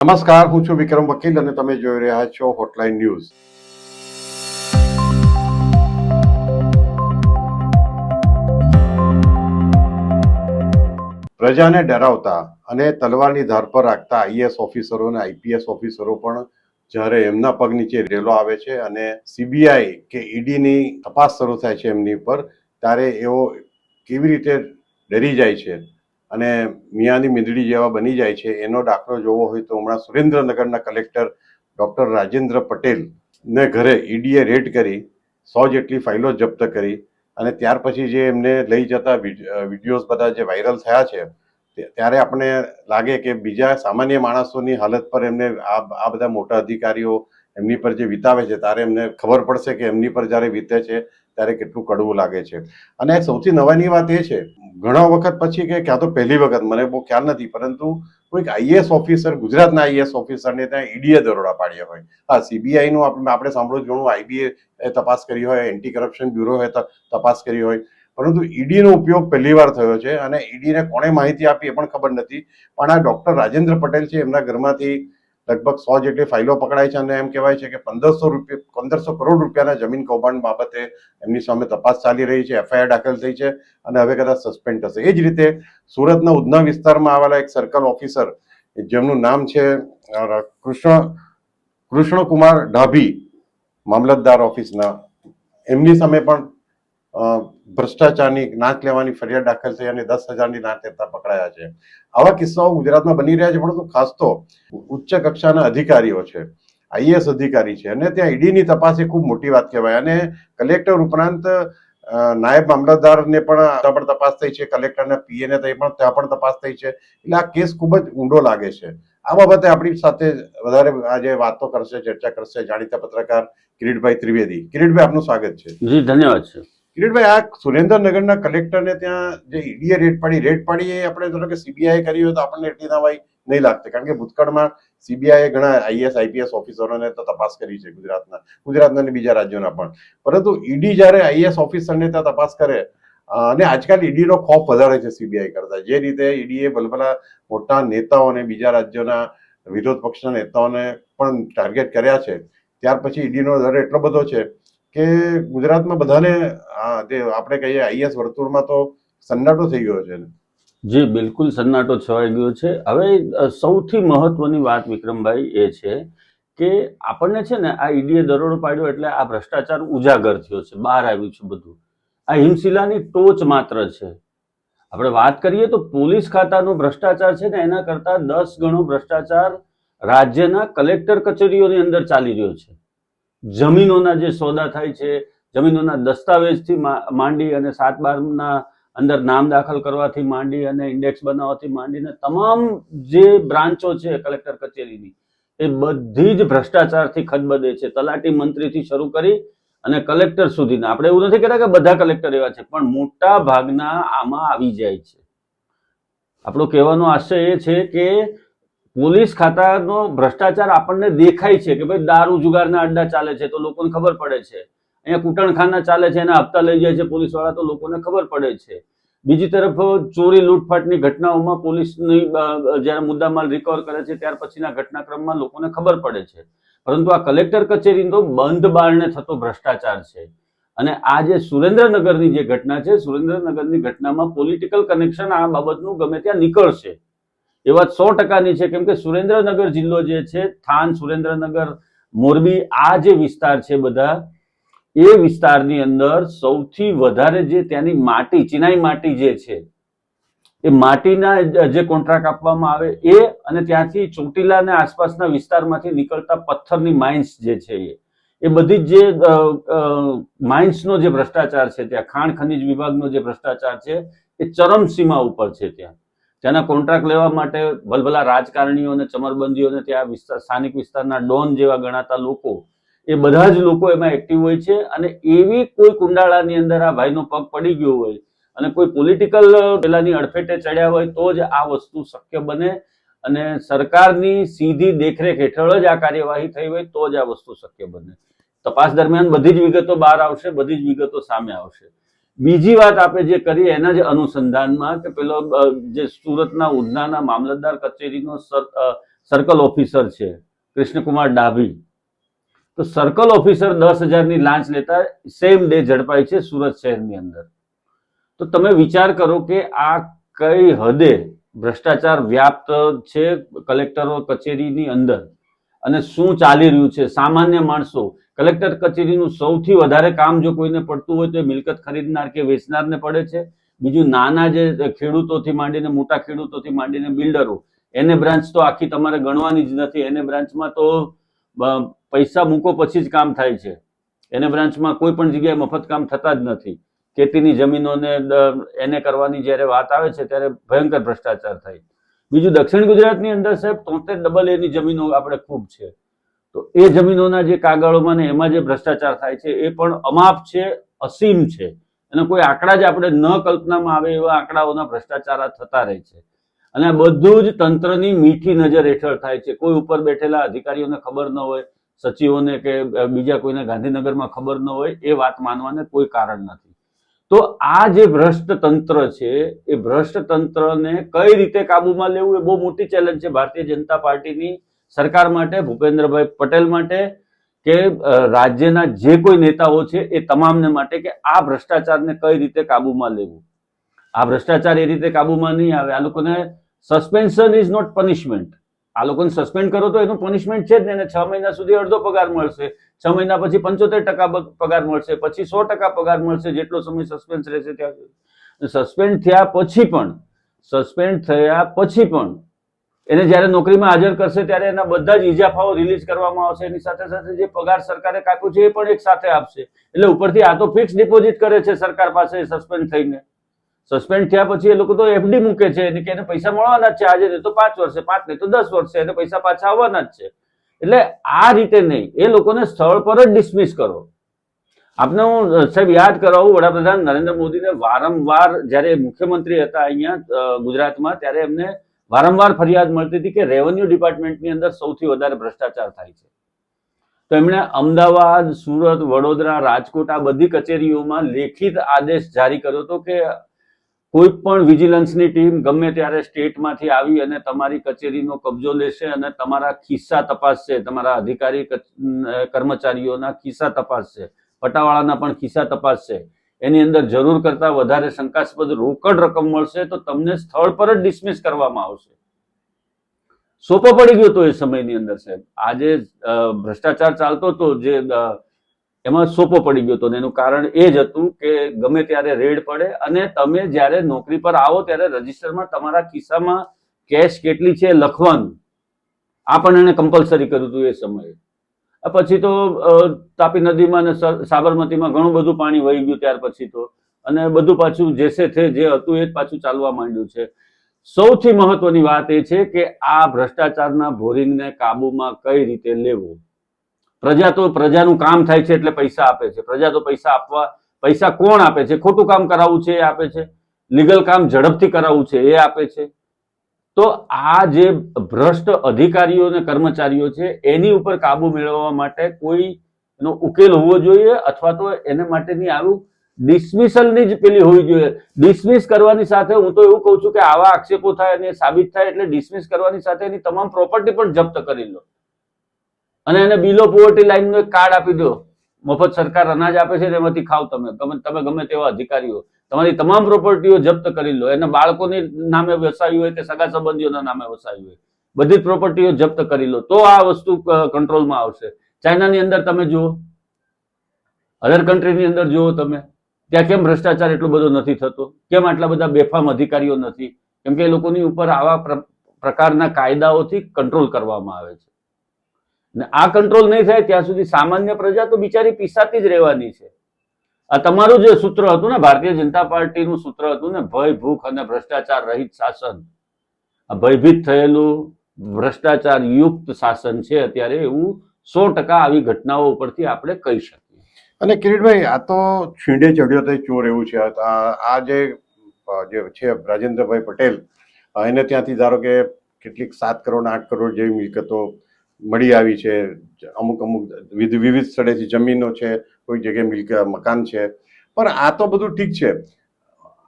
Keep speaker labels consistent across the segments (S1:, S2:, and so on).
S1: નમસ્કાર, હું છું વિક્રમ વકીલ અને તમે જોઈ રહ્યા છો હોટલાઇન ન્યૂઝ. પ્રજાને ડરાવતા અને તલવારની ધાર પર રાખતા આઈએએસ ઓફિસરો અને આઈપીએસ ઓફિસરો પણ જ્યારે એમના પગ નીચે રેલો આવે છે અને સીબીઆઈ કે ઈડીની તપાસ શરૂ થાય છે એમની ઉપર, ત્યારે એઓ કેવી રીતે ડરી જાય છે અને મિયાની મીંદડી જેવા બની જાય છે એનો દાખલો જોવો હોય તો હમણાં સુરેન્દ્રનગરના કલેક્ટર ડોક્ટર રાજેન્દ્ર પટેલ ને ઘરે ઈડીએ રેડ કરી 100 જેટલી ફાઇલો જપ્ત કરી અને ત્યાર પછી જે એમને લઈ જતા વિડીયોઝ બધા જે વાયરલ થયા છે ત્યારે આપણે લાગે કે બીજા સામાન્ય માણસોની હાલત પર એમને આ બધા મોટા અધિકારીઓ એમની પર જે વિતાવે છે ત્યારે એમને ખબર પડશે કે એમની પર જ્યારે વીતે છે ત્યારે કેટલું કડવું લાગે છે. અને સૌથી નવાની વાત એ છે, ઘણા વખત પછી કે ક્યાં તો પહેલી વખત મને બહુ ખ્યાલ નથી, પરંતુ કોઈક આઈએએસ ઓફિસર, ગુજરાતના આઈએએસ ઓફિસરને ત્યાં ઈડીએ દરોડા પાડ્યા હોય. હા, સીબીઆઈ નું આપણે સાંભળ્યું ઘણું, આઈબીએ તપાસ કરી હોય, એન્ટી કરપ્શન બ્યુરોએ તપાસ કરી હોય, પરંતુ ઈડીનો ઉપયોગ પહેલી વાર થયો છે અને ઈડીને કોણે માહિતી આપી એ પણ ખબર નથી. પણ આ ડોક્ટર રાજેન્દ્ર પટેલ છે, એમના ઘરમાંથી લગભગ 100 જેટલી ફાઇલો પકડાય છે અને એમ કહેવાય છે કે 1500 કરોડ રૂપિયાના જમીન કૌભાંડ બાબતે એમની સામે તપાસ ચાલી રહી છે, એફઆઈઆર દાખલ થઈ છે અને હવે કદાચ સસ્પેન્ડ થશે. એ જ રીતે સુરતના ઉધના વિસ્તારમાં આવેલા એક સર્કલ ઓફિસર જેમનું નામ છે કૃષ્ણકુમાર ડાભી, મામલતદાર ઓફિસના, એમની સામે પણ ભ્રષ્ટાચારની નાક લેવાની ફરિયાદ દાખલ થઈ અને 10,000ની નાક લેતા પકડાયા છે. આવા કિસ્સાઓ ગુજરાતમાં બની રહ્યા છે, પરંતુ ખાસ તો ઉચ્ચ કક્ષાના અધિકારીઓ છે, આઈએએસ અધિકારી છે અને ત્યાં ઈડીની તપાસ એ ખૂબ મોટી વાત કહેવાય. અને કલેક્ટર ઉપરાંત નાયબ મામલતદારને પણ તપાસ થઈ છે, કલેક્ટરના પીએને ત્યાં પણ તપાસ થઈ છે. એટલે આ કેસ ખૂબ જ ઊંડો લાગે છે. આ બાબતે આપણી સાથે વધારે આજે વાતો કરશે, ચર્ચા કરશે જાણીતા પત્રકાર કિરીટભાઈ ત્રિવેદી. કિરીટભાઈ, આપનું સ્વાગત છે.
S2: જી, ધન્યવાદ છે.
S1: કિરીટભાઈ, આ સુરેન્દ્રનગરના કલેક્ટરને ત્યાં જે ઈડીએ રેડ પાડી એ આપણે ધરો કે સીબીઆઈ કરી હોય તો આપણને એટલી નવાઈ નહીં લાગતી, કારણ કે ભૂતકાળમાં સીબીઆઈ ઘણા આઈએએસ આઈપીએસ ઓફિસરોને તો તપાસ કરી છે ગુજરાતના અને બીજા રાજ્યોના પણ. પરંતુ ઈડી જ્યારે આઈએએસ ઓફિસરને ત્યાં તપાસ કરે, અને આજકાલ ઈડીનો ખોફ વધારે છે સીબીઆઈ કરતા. જે રીતે ઈડીએ ભલભલા મોટા નેતાઓને, બીજા રાજ્યોના વિરોધ પક્ષના નેતાઓને પણ ટાર્ગેટ કર્યા છે, ત્યાર પછી ઈડીનો દર એટલો બધો છે કે ગુજરાતમાં બધાને આપણે કહીએ આઈએસ વર્તુળમાં તો સન્નાટો થઈ ગયો છે.
S2: જી, બિલકુલ સન્નાટો છવાઈ ગયો છે. હવે સૌથી મહત્વની વાત વિક્રમભાઈ એ છે કે આપણને છે ને આ ઈડીએ દરોડો પાડ્યો એટલે આ ભ્રષ્ટાચાર ઉજાગર થયો છે, બહાર આવ્યું છે બધું. આ હિમશિલાની ટોચ માત્ર છે. આપણે વાત કરીએ તો પોલીસ ખાતાનો ભ્રષ્ટાચાર છે ને એના કરતા 10 ગણો ભ્રષ્ટાચાર રાજ્યના કલેક્ટર કચેરીઓની અંદર ચાલી રહ્યો છે. જમીનોના જે સોદા થાય છે, જમીનોના દસ્તાવેજથી માંડી અને 7/12ના અંદર નામ દાખલ કરવાથી માંડી અને ઇન્ડેક્સ બનાવવાથી માંડીને તમામ જે બ્રાન્ચો છે કલેક્ટર કચેરીની, એ બધી જ ભ્રષ્ટાચારથી ખદબદે છે. તલાટી મંત્રીથી શરૂ કરી અને કલેક્ટર સુધીના. આપણે એવું નથી કહેતા કે બધા કલેક્ટર એવા છે, પણ મોટા ભાગના આમાં આવી જાય છે. આપણો કહેવાનો આશય એ છે કે પોલીસ ખાતાનો ભ્રષ્ટાચાર આપણને દેખાય છે કે ભાઈ દારૂ જુગારના અડ્ડા ચાલે છે તો લોકોને ખબર પડે છે, અહીંયા કૂટણખાના ચાલે છે, એના હપ્તા લઈ જાય છે પોલીસ વાળા તો લોકોને ખબર પડે છે. બીજી તરફ ચોરી લૂંટફાટની ઘટનાઓમાં પોલીસની જ્યારે મુદ્દામાલ રિકવર કરે છે ત્યાર પછીના ઘટનાક્રમમાં લોકોને ખબર પડે છે. પરંતુ આ કલેક્ટર કચેરી તો બંધ બારણે થતો ભ્રષ્ટાચાર છે. અને આ જે સુરેન્દ્રનગરની જે ઘટના છે, સુરેન્દ્રનગરની ઘટનામાં પોલિટિકલ કનેક્શન આ બાબતનું ગમે ત્યાં નીકળશે એ વાત 100%ની છે. કેમ કે સુરેન્દ્રનગર જિલ્લો જે છે, થાન, સુરેન્દ્રનગર, મોરબી, આ જે વિસ્તાર છે બધા, એ વિસ્તારની અંદર સૌથી વધારે જે ત્યાંની માટી, ચિનાઈ માટી જે છે, એ માટીના જે કોન્ટ્રાક્ટ આપવામાં આવે એ અને ત્યાંથી ચોટીલા અને આસપાસના વિસ્તારમાંથી નીકળતા પથ્થરની માઇન્સ જે છે, એ બધી જે માઇન્સનો જે ભ્રષ્ટાચાર છે, ત્યાં ખાણ ખનીજ વિભાગનો જે ભ્રષ્ટાચાર છે એ ચરમસીમા ઉપર છે. ત્યાંના કોન્ટ્રાક્ટ લેવા માટે ભલભલા રાજકારણીઓ અને ચમરબંધીઓને, ત્યાં સ્થાનિક વિસ્તારના ડોન જેવા ગણાતા લોકો, એ બધા જ લોકો એમાં એક્ટિવ હોય છે. અને એવી કોઈ કુંડાળાની અંદર આ ભાઈનો પગ પડી ગયો હોય અને કોઈ પોલિટિકલ પેલાની અડફેટે ચડ્યા હોય તો જ આ વસ્તુ શક્ય બને. અને સરકારની સીધી દેખરેખ હેઠળ જ આ કાર્યવાહી થઈ હોય તો જ આ વસ્તુ શક્ય બને. તપાસ દરમિયાન બધી જ વિગતો બહાર આવશે, બધી જ વિગતો સામે આવશે. બીજી વાત આપણે જે કરીએ એના જ અનુસંધાનમાં કે પેલો જે સુરતના ઉધનાના મામલતદાર કચેરીનો સર્કલ ઓફિસર છે કૃષ્ણકુમાર ડાભી, તો સર્કલ ઓફિસર 10,000ની લાંચ લેતા સેમ ડે ઝડપાય છે સુરત શહેરની અંદર. તો તમે વિચાર કરો કે આ કઈ હદે ભ્રષ્ટાચાર વ્યાપ્ત છે કલેક્ટરો કચેરીની અંદર, અને શું ચાલી રહ્યું છે. સામાન્ય માણસો, કલેક્ટર કચેરીનું સૌથી વધારે કામ જો કોઈને પડતું હોય તો એ મિલકત ખરીદનાર કે વેચનારને પડે છે. બીજું નાના જે ખેડૂતોથી માંડીને મોટા ખેડૂતોથી માંડીને બિલ્ડરો, એને બ્રાન્ચ તો આખી તમારે ગણવાની જ નથી. એને બ્રાન્ચમાં તો પૈસા મૂકો પછી જ કામ થાય છે. એને બ્રાન્ચમાં કોઈ પણ જગ્યાએ મફત કામ થતા જ નથી. ખેતીની જમીનોને એને કરવાની જ્યારે વાત આવે છે ત્યારે ભયંકર ભ્રષ્ટાચાર થાય. બીજું દક્ષિણ ગુજરાતની અંદર સાહેબ 73 એની જમીનો આપણે ખૂબ છે. તો એ જમીનોના જે કાગળોમાં ને એમાં જે ભ્રષ્ટાચાર થાય છે એ પણ અમાપ છે, અસીમ છે. અને કોઈ આંકડા જ આપણે ન કલ્પનામાં આવે એવા આંકડાઓના ભ્રષ્ટાચાર થતા રહે છે. અને આ બધું જ તંત્રની મીઠી નજર હેઠળ થાય છે. કોઈ ઉપર બેઠેલા અધિકારીઓને ખબર ન હોય, સચિવોને કે બીજા કોઈને ગાંધીનગરમાં ખબર ન હોય, એ વાત માનવાને કોઈ કારણ નથી. તો આ જે ભ્રષ્ટ તંત્ર છે એ ભ્રષ્ટ તંત્રને કઈ રીતે કાબુમાં લેવું એ બહુ મોટી ચેલેન્જ છે ભારતીય જનતા પાર્ટીની સરકાર માટે, ભૂપેન્દ્રભાઈ પટેલ માટે, કે રાજ્યના જે કોઈ નેતાઓ છે એ તમામને માટે, કે આ ભ્રષ્ટાચારને કઈ રીતે કાબુમાં લેવું. આ ભ્રષ્ટાચાર એ રીતે કાબુમાં નહીં આવે. આ લોકોને સસ્પેન્શન ઇઝ નોટ પનિશમેન્ટ. આ લોકોને સસ્પેન્ડ કરો તો એનું પનિશમેન્ટ છે જ ને. એને 6 મહિના સુધી અડધો પગાર મળશે, 6 મહિના પછી 75% પગાર મળશે, પછી 100% પગાર મળશે, જેટલો સમય સસ્પેન્સ રહેશે ત્યાં સુધી. સસ્પેન્ડ થયા પછી પણ એને જ્યારે નોકરીમાં હાજર કરશે ત્યારે એના બધા જ ઇજાફાઓ રિલીઝ કરવામાં આવશે. એની સાથે સાથે જે પગાર સરકારે કાપ્યો છે એ પણ એક સાથે આપશે. એટલે ઉપરથી આ તો ફિક્સ ડિપોઝિટ કરે છે સરકાર પાસે સસ્પેન્ડ થઈને. સસ્પેન્ડ થયા પછી એ લોકો તો એફડી મૂકે છે કે એને પૈસા મળવાના જ છે. આજે નહીં તો 5 વર્ષે, 5 નહીં તો 10 વર્ષે એને પૈસા પાછા આવવાના જ છે. એટલે આ રીતે નહીં, એ લોકોને સ્થળ પર જ ડિસમિસ કરો. આપને હું સાહેબ યાદ કરાવું, વડાપ્રધાન નરેન્દ્ર મોદીને વારંવાર જ્યારે મુખ્યમંત્રી હતા અહીંયા ગુજરાતમાં, ત્યારે એમને વારંવાર ફરિયાદ મળતી હતી કે રેવન્યુ ડિપાર્ટમેન્ટની અંદર સૌથી વધારે ભ્રષ્ટાચાર થાય છે. તો એમણે અમદાવાદ, સુરત, વડોદરા, રાજકોટ આ બધી કચેરીઓમાં લેખિત આદેશ જારી કર્યો હતો કે કોઈ પણ વિજિલન્સની ટીમ ગમે ત્યારે સ્ટેટમાંથી આવી અને તમારી કચેરીનો કબજો લેશે અને તમારા ખિસ્સા તપાસશે, તમારા અધિકારી કર્મચારીઓના ખિસ્સા તપાસશે, પટાવાળાના પણ ખિસ્સા તપાસશે. એની અંદર જરૂર કરતા વધારે શંકાસ્પદ રોકડ રકમ મળશે તો તમને સ્થળ પર જ ડિસમિસ કરવામાં આવશે. સોપો પડી ગયો હતો એ સમયની અંદર સાહેબ. આજે ભ્રષ્ટાચાર ચાલતો હતો જે એમાં સોપો પડી ગયો હતો. એનું કારણ એ જ હતું કે ગમે ત્યારે રેડ પડે અને તમે જ્યારે નોકરી પર આવો ત્યારે રજીસ્ટરમાં તમારા ખિસ્સામાં કેશ કેટલી છે લખવાનું. આ પણ એને કમ્પલસરી કર્યું હતું એ સમયે. પછી તો તાપી નદીમાં અને સાબરમતીમાં ઘણું બધું પાણી વહી ગયું ત્યાર પછી તો, અને બધું પાછું જે હતું એ જ પાછું ચાલવા માંડ્યું છે. સૌથી મહત્વની વાત એ છે કે આ ભ્રષ્ટાચારના ભોરિંગને કાબુમાં કઈ રીતે લેવું. પ્રજાનું કામ થાય છે એટલે પૈસા આપે છે. પ્રજા તો પૈસા કોણ આપે છે? ખોટું કામ કરાવવું છે એ આપે છે, લીગલ કામ ઝડપથી કરાવવું છે એ આપે છે. તો આ જે ભ્રષ્ટ અધિકારીઓ અને કર્મચારીઓ છે એની ઉપર કાબુ મેળવવા માટે કોઈ એનો ઉકેલ હોવો જોઈએ, અથવા તો એને માટેની આવું ડિસમિસલની જ પેલી હોવી જોઈએ. ડિસમિસ કરવાની સાથે હું તો એવું કહું છું કે આવા આક્ષેપો થાય અને સાબિત થાય એટલે ડિસમિસ કરવાની સાથે એની તમામ પ્રોપર્ટી પણ જપ્ત કરી લો અને એને બિલો પોવર્ટી લાઈનનું એક કાર્ડ આપી દો. મફત સરકાર અનાજ આપે છે એમાંથી ખાવ તમે ગમે તેવા અધિકારીઓ. તમારી તમામ પ્રોપર્ટીઓ જપ્ત કરી લો. એના બાળકોની નામે વસાવી હોય કે સગા સંબંધીઓના નામે વસાવી હોય, બધી જ પ્રોપર્ટીઓ જપ્ત કરી લો. તો આ વસ્તુ કંટ્રોલમાં આવશે. ચાઇનાની અંદર તમે જુઓ, અધર કન્ટ્રીની અંદર જુઓ તમે, ત્યાં કેમ ભ્રષ્ટાચાર એટલો બધો નથી થતો? કેમ આટલા બધા બેફામ અધિકારીઓ નથી? કેમ કે એ લોકોની ઉપર આવા પ્રકારના કાયદાઓથી કંટ્રોલ કરવામાં આવે છે. આ કંટ્રોલ નહીં થાય ત્યાં સુધી સામાન્ય પ્રજા તો બિચારી પીસાતી જ રહેવાની છે. આ તમારું જે સૂત્ર હતું ને, ભારતીય જનતા પાર્ટીનું સૂત્ર હતું ને, ભય, ભૂખ અને ભ્રષ્ટાચાર રહિત શાસન. આ ભયભીત થયેલું ભ્રષ્ટાચાર યુક્ત શાસન છે અત્યારે, એવું 100% આવી ઘટનાઓ ઉપરથી આપણે કહી શકીએ.
S1: અને કિરીટભાઈ, આ તો છીંડે ચડ્યો તો ચોર એવું છે. આ જે છે રાજેન્દ્રભાઈ પટેલ, એને ત્યાંથી ધારો કે કેટલીક 7 કરોડ 8 કરોડ જેવી મિલકતો મળી આવી છે. અમુક વિવિધ સ્થળેથી જમીનો છે, કોઈ જગ્યાએ મકાન છે. પણ આ તો બધું ઠીક છે.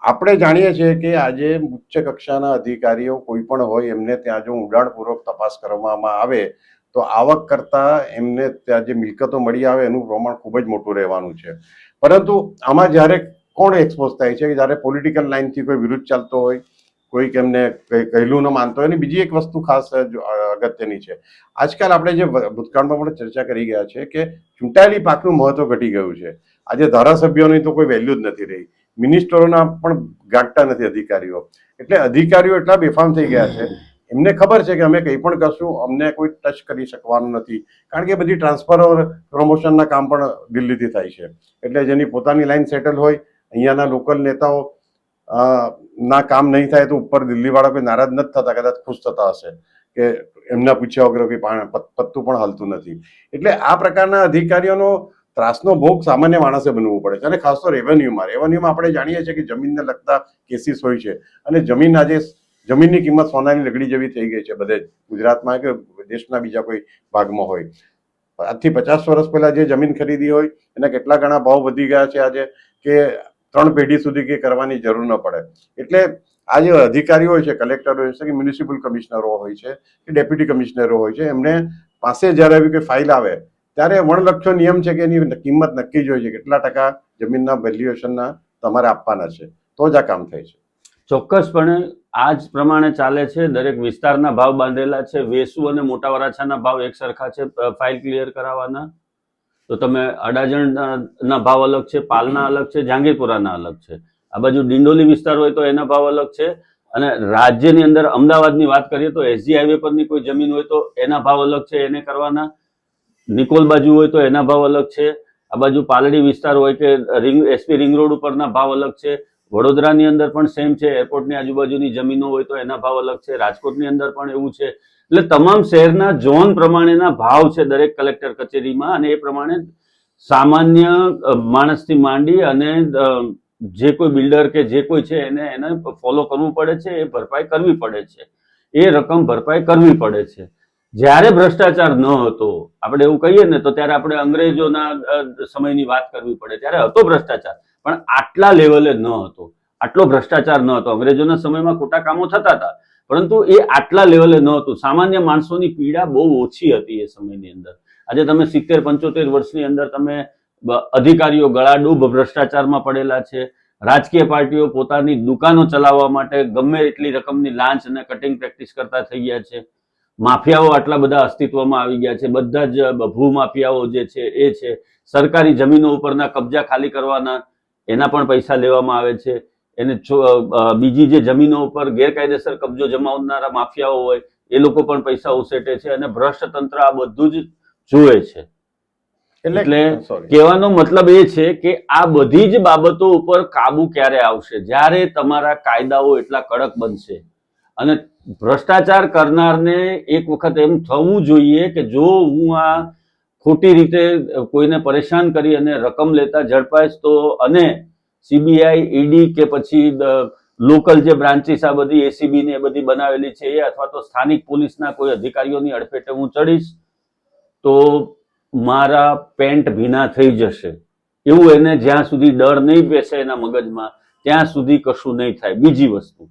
S1: આપણે જાણીએ છીએ કે આજે ઉચ્ચ કક્ષાના અધિકારીઓ કોઈ પણ હોય એમને ત્યાં જો ઊંડાણપૂર્વક તપાસ કરવામાં આવે તો આવક કરતા એમને ત્યાં જે મિલકતો મળી આવે એનું પ્રમાણ ખૂબ જ મોટું રહેવાનું છે. પરંતુ આમાં જ્યારે કોણ એક્સપોઝ થાય છે કે જ્યારે પોલિટિકલ લાઇનથી કોઈ વિરુદ્ધ ચાલતો હોય, કોઈક એમને કહેલું ન માનતો હોય. અને બીજી એક વસ્તુ ખાસ અગત્યની છે, આજકાલ આપણે જે ભૂતકાળમાં પણ ચર્ચા કરી ગયા છે કે ચૂંટાયેલી પાકનું મહત્વ ઘટી ગયું છે. આજે ધારાસભ્યોની તો કોઈ વેલ્યુ જ નથી રહી, મિનિસ્ટરોના પણ ગાંઠતા નથી અધિકારીઓ. એટલે અધિકારીઓ એટલા બેફામ થઈ ગયા છે, એમને ખબર છે કે અમે કંઈ પણ કરશું અમને કોઈ ટચ કરી શકવાનું નથી, કારણ કે બધી ટ્રાન્સફર પ્રમોશનના કામ પણ દિલ્હીથી થાય છે. એટલે જેની પોતાની લાઈન સેટલ હોય, અહીંયાના લોકલ નેતાઓ ના કામ નહીં થાય તો ઉપર દિલ્હીવાળા કોઈ નારાજ નથી થતા, કદાચ ખુશ થતા હશે કે એમના પૂછ્યા વગર કોઈ પત્તું પણ હાલતું નથી. એટલે આ પ્રકારના અધિકારીઓનો ત્રાસનો ભોગ સામાન્ય માણસે બનવું પડે છે. અને ખાસ તો રેવન્યુમાં આપણે જાણીએ છીએ કે જમીનને લગતા કેસીસ હોય છે, અને જમીન આજે જમીનની કિંમત સોનાની લકડી જેવી થઈ ગઈ છે બધે જ, ગુજરાતમાં કે દેશના બીજા કોઈ ભાગમાં હોય. આજથી 50 વર્ષ પહેલા જે જમીન ખરીદી હોય એના કેટલા ગણા ભાવ વધી ગયા છે આજે, કે 3 પેઢી સુધી કે કરવાની જરૂર ન પડે. એટલે આ જે અધિકારીઓ હોય છે, કલેક્ટર હોય છે કે મ્યુનિસિપલ કમિશનરો હોય છે કે ડેપ્યુટી કમિશનરો હોય છે, એમને પાસે જ્યારે આવી કોઈ ફાઇલ આવે ત્યારે વણલક્ષો નિયમ છે કે એની કિંમત નક્કી જ હોય છે, કેટલા ટકા જમીનના વેલ્યુએશનના તમારે આપવાના છે, તો જ આ કામ થાય છે.
S2: ચોક્કસપણે આ જ પ્રમાણે ચાલે છે. દરેક વિસ્તારના ભાવ બાંધેલા છે. વેસુ અને મોટા વરાછાના ભાવ એક સરખા છે ફાઇલ ક્લિયર કરાવવાના. તો તમે અડાજણના ભાવ અલગ છે, પાલના અલગ છે, જહાંગીરપુરાના અલગ છે. આ બાજુ ડિંડોલી વિસ્તાર હોય તો એના ભાવ અલગ છે. અને રાજ્યની અંદર અમદાવાદની વાત કરીએ તો એસજી હાઈવે પરની કોઈ જમીન હોય તો એના ભાવ અલગ છે, એને કરવાના. નિકોલ બાજુ હોય તો એના ભાવ અલગ છે. આ બાજુ પાલડી વિસ્તાર હોય કે એસપી રિંગ રોડ ઉપરના ભાવ અલગ છે. વડોદરાની અંદર પણ સેમ છે. એરપોર્ટની આજુબાજુની જમીનો હોય તો એના ભાવ અલગ છે. રાજકોટની અંદર પણ એવું છે. એટલે તમામ શહેરના ઝોન પ્રમાણેના ભાવ છે દરેક કલેક્ટર કચેરીમાં, અને એ પ્રમાણે સામાન્ય માણસથી માંડી અને જે કોઈ બિલ્ડર કે જે કોઈ છે એને ફોલો કરવું પડે છે, એ ભરપાઈ કરવી પડે છે, એ રકમ ભરપાઈ કરવી પડે છે. જ્યારે ભ્રષ્ટાચાર ન હતો, આપણે એવું કહીએ ને તો ત્યારે આપણે અંગ્રેજોના સમયની વાત કરવી પડે, ત્યારે હતો ભ્રષ્ટાચાર, પણ આટલા લેવલે ન હતો, આટલો ભ્રષ્ટાચાર ન હતો. અંગ્રેજોના સમયમાં ખોટા કામો થતા હતા, પરંતુ એ આટલા લેવલે ન હતું. સામાન્ય માણસોની પીડા બહુ ઓછી હતી એ સમયની અંદર. આજે તમે 70-75 વર્ષની અંદર તમે અધિકારીઓ ગળાડૂબ ભ્રષ્ટાચારમાં પડેલા છે. રાજકીય પાર્ટીઓ પોતાની દુકાનો ચલાવવા માટે ગમે એટલી રકમની લાંચ અને કટિંગ પ્રેક્ટિસ કરતા થઈ ગયા છે. માફિયાઓ આટલા બધા અસ્તિત્વમાં આવી ગયા છે. બધા જ ભૂમાફિયાઓ જે છે એ છે. સરકારી જમીનો ઉપરના કબજા ખાલી કરવાના, એના પણ પૈસા લેવામાં આવે છે. એને બીજી જે જમીનો ઉપર ગેરકાયદેસર કબજો જમાવનારા માફિયાઓ હોય એ લોકો પણ પૈસા ઉસેટે છે, અને ભ્રષ્ટ તંત્ર આ બધું જ જુએ છે. એટલે કહેવાનો મતલબ એ છે કે આ બધી જ બાબતો ઉપર કાબુ ક્યારે આવશે? જ્યારે તમારા કાયદાઓ એટલા કડક બનશે. અને ભ્રષ્ટાચાર કરનારને એક વખત એમ થવું જોઈએ કે જો હું આ ખોટી રીતે કોઈને પરેશાન કરી અને રકમ લેતા ઝડપાઈશ તો, અને સીબીઆઈ, ઈડી કે પછી લોકલ જે બ્રાન્ચીસ આ બધી એસીબી ને એ બધી બનાવેલી છે એ, અથવા તો સ્થાનિક પોલીસના કોઈ અધિકારીઓની અડફેટે હું ચડીશ તો મારા પેન્ટ ભીના થઈ જશે. એવું એને જ્યાં સુધી ડર નહીં બેસે એના મગજમાં ત્યાં સુધી કશું નહીં થાય. બીજી વસ્તુ,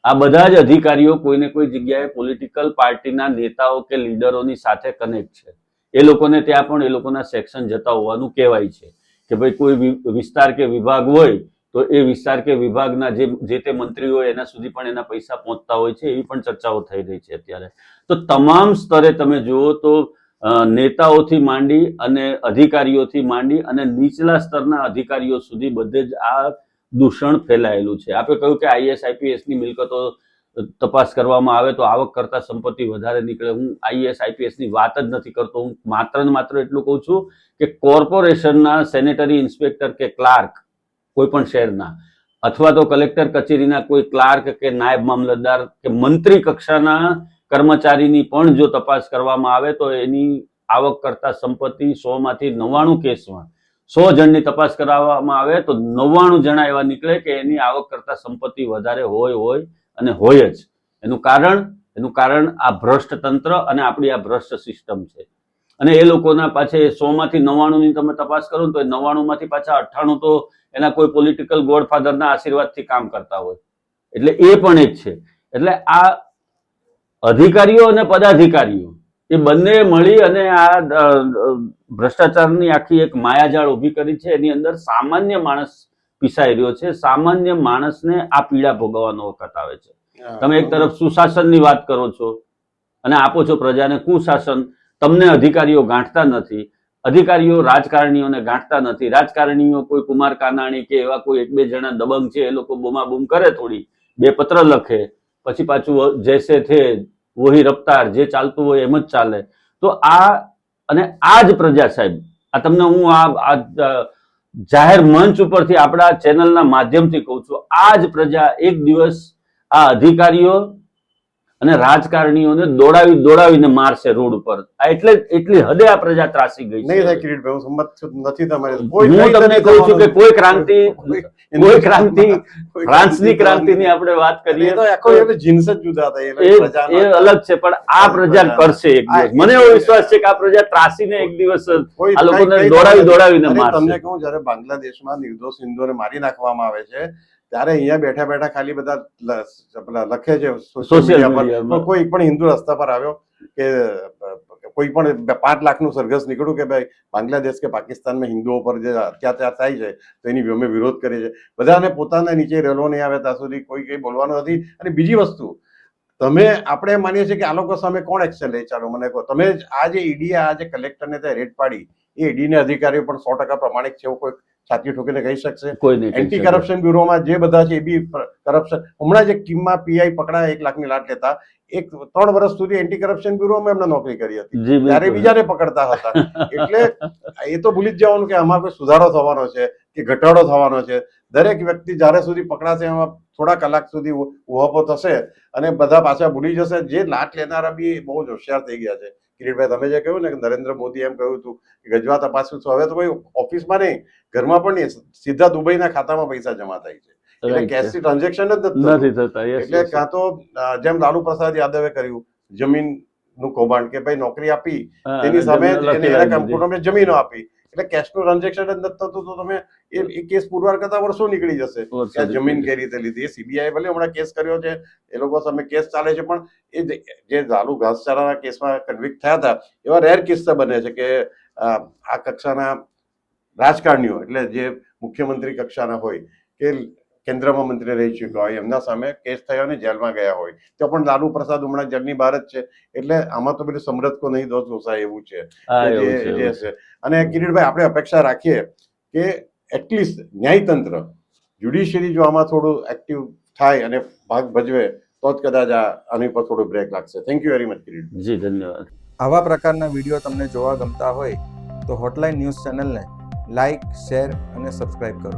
S2: આ બધા જ અધિકારીઓ કોઈને કોઈ જગ્યાએ પોલિટિકલ પાર્ટીના નેતાઓ કે લીડરોની સાથે કનેક્ટ છે. એ લોકોને ત્યાં પણ એ લોકોના સેક્શન જતા હોવાનું કહેવાય છે કે ભાઈ કોઈ વિસ્તાર કે વિભાગ હોય તો એ વિસ્તાર કે વિભાગના જે તે મંત્રી હોય એના સુધી પણ એના પૈસા પહોંચતા હોય છે. એવી પણ ચર્ચાઓ થઈ રહી છે અત્યારે. તો તમામ સ્તરે તમે જુઓ તો નેતાઓથી માંડી અને અધિકારીઓથી માંડી અને નીચલા સ્તરના અધિકારીઓ સુધી બધે જ આ દૂષણ ફેલાયેલું છે. આપણે કહ્યું કે આઈએસ આઈપીએસ ની મિલકતો તપાસ કરવામાં આવે તો આવક કરતા સંપત્તિ વધારે નીકળે. હું આઈએસ આઈપીએસ ની વાત જ નથી કરતો. હું માત્ર ને માત્ર એટલું કહું છું કે કોર્પોરેશનના સેનેટરી ઇન્સ્પેક્ટર કે ક્લાર્ક કોઈ પણ શહેરના, અથવા તો કલેક્ટર કચેરીના કોઈ ક્લાર્ક કે નાયબ મામલતદાર કે મંત્રી કક્ષાના કર્મચારીની પણ જો તપાસ કરવામાં આવે તો એની આવક કરતા સંપત્તિ 100માંથી 99 કેસમાં 100 જણની તપાસ કરાવવામાં આવે તો 99 જણા એવા નીકળે કે એની આવક કરતા સંપત્તિ વધારે હોય અને હોય જ. એનું કારણ આ ભ્રષ્ટ તંત્ર અને આપણી આ ભ્રષ્ટ સિસ્ટમ છે. અને એ લોકોના પાછા 100 માંથી 99 ની તમે તપાસ કરો ને તો 99 માંથી પાછા 98 તો એના કોઈ પોલિટિકલ ગોડફાધરના આશીર્વાદથી કામ કરતા હોય. એટલે એ પણ એક છે. એટલે આ અધિકારીઓ અને પદાધિકારીઓ એ બંને મળી અને આ ભ્રષ્ટાચારની આખી એક માયાજાળ ઊભી કરી છે. એની અંદર સામાન્ય માણસ પીસાઈ રહ્યો છે. સામાન્ય માણસને આ પીડા ભોગવવાનો વખત આવે છે. તમે એક તરફ સુશાસનની વાત કરો છો અને આપો છો પ્રજાને કુશાસન. તમને અધિકારીઓ ગાંઠતા નથી, અધિકારીઓ રાજકારણીઓને ગાંઠતા નથી. રાજકારણીઓ કોઈ કુમાર કાનાણી કે એવા કોઈ એક બે જણા દબંગ છે, એ લોકો બૂમાબૂમ કરે, થોડી બે પત્ર લખે, પછી પાછું જૈસે થે વહી રફતાર, જે ચાલતું હોય એમ જ ચાલે. તો આ જ પ્રજા સાહેબ, આ તમને હું આ જાહેર મંચ ઉપરથી આપણા ચેનલના માધ્યમથી કહું છું, આ જ પ્રજા એક દિવસ આ અધિકારીઓ અને રાજકારણીઓને દોડાવીને મારશે રોડ ઉપર. આ એટલી હદે આ પ્રજા ત્રાસી ગઈ
S1: નહીં થાય કિરીટભાઈ, હું સંમત નથી તમારે.
S2: હું તમને કહું છું કે કોઈ ક્રાંતિ ફ્રાન્સની ક્રાંતિની આપણે વાત કરીએ
S1: તો આખો એ જીન્સ જ જુદા હતા,
S2: એ અલગ છે. પણ આ પ્રજા કરશે એક દિવસ. મને એવો વિશ્વાસ છે કે આ પ્રજા ત્રાસીને એક દિવસ આ લોકોને દોડાવીને મારશે.
S1: તમને કહું, જયારે બાંગ્લાદેશમાં નિર્દોષ હિન્દુઓને મારી નાખવામાં આવે છે ત્યારે અહીંયા બેઠા બેઠા ખાલી બધા લખે છે સોશિયલ મીડિયા પર, કોઈ પણ હિન્દુ રસ્તા પર આવ્યો કે કોઈ પણ 5 લાખનું સરઘસ નીકળ્યું કે ભાઈ બાંગ્લાદેશ કે પાકિસ્તાનમાં હિન્દુઓ પર જે અત્યાચાર થાય છે તો એની અમે વિરોધ કરીએ છીએ. બધાને પોતાના નીચે રેલો નહીં આવે ત્યાં સુધી કોઈ કઈ બોલવાનું નથી. અને બીજી વસ્તુ, આપણે માનીએ છીએ કે આ લોકો સામે કોણ એક્શન લે? ચાલો મને કહો. તમે આ જે ઈડી આ જે કલેક્ટરને ત્યાં રેડ પાડી, એ ઈડીને અધિકારીઓ પણ 100% પ્રમાણિક છે એવું કોઈ છાતી ઠોકીને કહી શકશે? એન્ટી કરપ્શન બ્યુરોમાં જે બધા છે એ બી કરપ્શન. હમણાં જે કિમમાં પીઆઈ પકડાયા 1 લાખની લાટ લેતા, 3 વર્ષ સુધી એન્ટી કરપ્શન બ્યુરોમાં એમને નોકરી કરી હતી, ત્યારે બીજાને પકડતા હતા. એટલે એ તો ભૂલી જ જવાનું કે આમાં કોઈ સુધારો થવાનો છે કે ઘટાડો થવાનો છે. દરેક વ્યક્તિ જ્યારે સુધી પકડાશે એમાં થોડા કલાક સુધી ઉહાપો થશે અને બધા પાછા ભૂલી જશે. જે લાટ લેનારા બી બહુ જ હોશિયાર થઈ ગયા છે. કિરીટભાઈ, તમે જે કહ્યું ને કે નરેન્દ્ર મોદી એમ કહ્યું હતું કે ગજવા તપાસ્યું છું, હવે તો કોઈ ઓફિસમાં નહીં, ઘરમાં પણ નહીં, સીધા દુબઈના ખાતામાં પૈસા જમા થાય છે. એટલે કેશથી ટ્રાન્ઝેક્શન જ નથી થતા. એટલે કાં તો જેમ લાલુ પ્રસાદ યાદવે કર્યું, જમીનનું કૌભાંડ, કે ભાઈ નોકરી આપી તેની સામે એના કમ્પ્યુટરમાં જમીનો આપી, એટલે કેશનું ટ્રાન્ઝેક્શન જ નથી થતું. તો તમે એ કેસ પુરવાર કરતા વર્ષો નીકળી જશે કે જમીન કઈ રીતે લીધી. એ સીબીઆઈ ભલે હમણાં કેસ કર્યો છે, એ લોકો સામે કેસ ચાલે છે, પણ એ જે લાલુ ઘાસચારાના કેસમાં કન્વિક્ટ થયા હતા એવા રેર કિસ્સા બને છે કે આ કક્ષાના રાજકારણીઓ, એટલે જે મુખ્યમંત્રી કક્ષાના હોય કે કેન્દ્રમાં મંત્રી રહી ચૂક્યા હોય, એમના સામે કેસ થયો અને જેલમાં ગયા હોય. તો પણ લાલુ પ્રસાદ હમણાં જેલની બહાર જ છે. એટલે આમાં તો બધું સમૃદ્ધ કો નહીં દોષ ઘોસાય એવું છે. અને કિરીટભાઈ, આપણે અપેક્ષા રાખીએ કે એટલીસ્ટ ન્યાયતંત્ર, જ્યુડિશિયરી જો આમાં થોડું એક્ટિવ થાય અને ભાગ ભજવે તો જ કદાચ આની પર થોડું બ્રેક લાગશે. Thank you very much Kiritbhai.
S2: Ji ધન્યવાદ.
S3: આવા પ્રકારના વિડીયો તમને જોવા ગમતા હોય તો હોટલાઇન ન્યૂઝ ચેનલને લાઇક, શેર અને સબસ્ક્રાઇબ કરો.